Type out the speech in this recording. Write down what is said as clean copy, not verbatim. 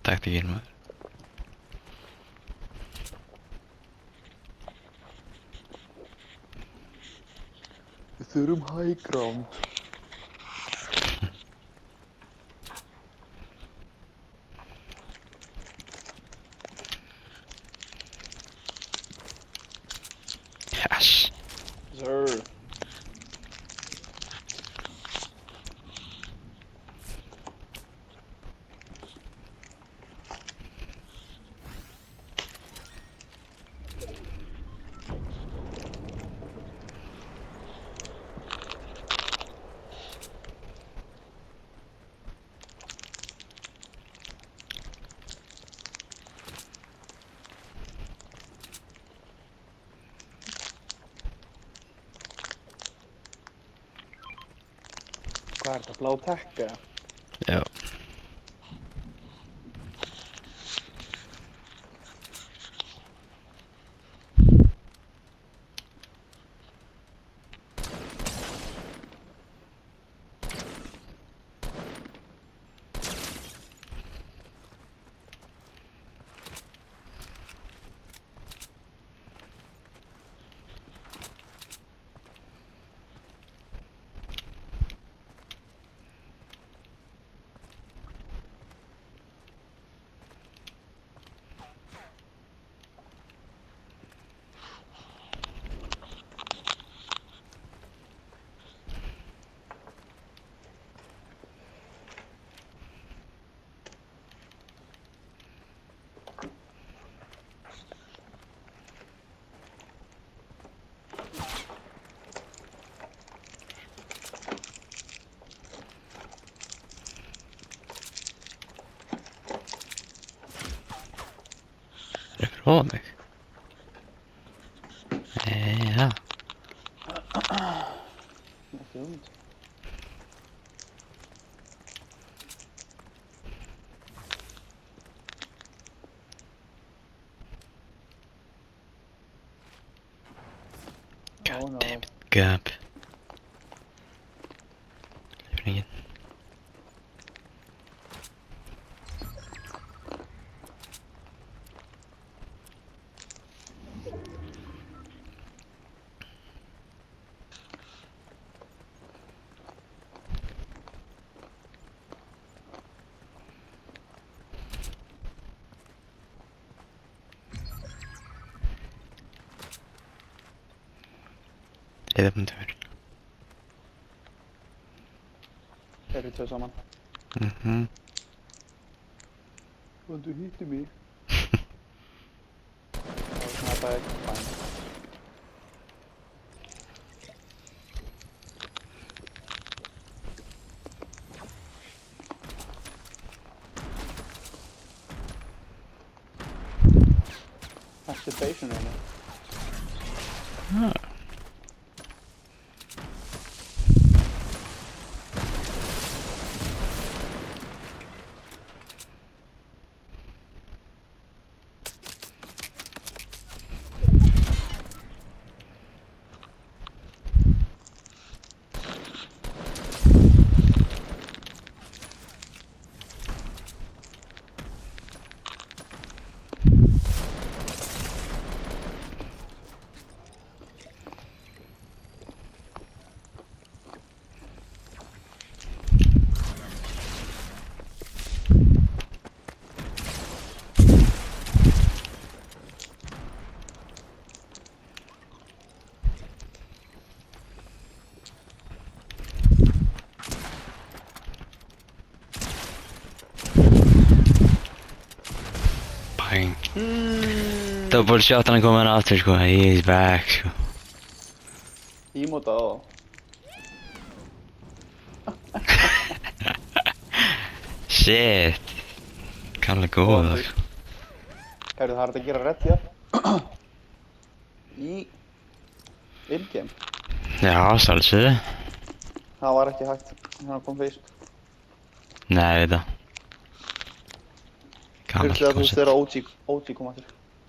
taktikinn maður. Við þurfum high ground. Yes. Sir. Hvað er þetta, blá tekka? Já. Er ykkur ofan mig? Já. Ekki hugmynd. Oh no. Goddammit, Gab. Leifur enginn. Leiðarpundur. Þeir eru tvö saman. Want to hit me? Það er fæn. Activation in it. Ah. Bang. Double shot han kommer aftur sko. He's back sko. Ímóta á. Shit. Kalla góða sko. Heyrðu, það er hægt að gera rétt hér. Í in-game. Já, sjálfsögðu. Það var ekki hægt. Það kom fyrst. Nei, ég veit það. Gamalt Fyrst þegar þú veist koncept. þegar OG kom aftur.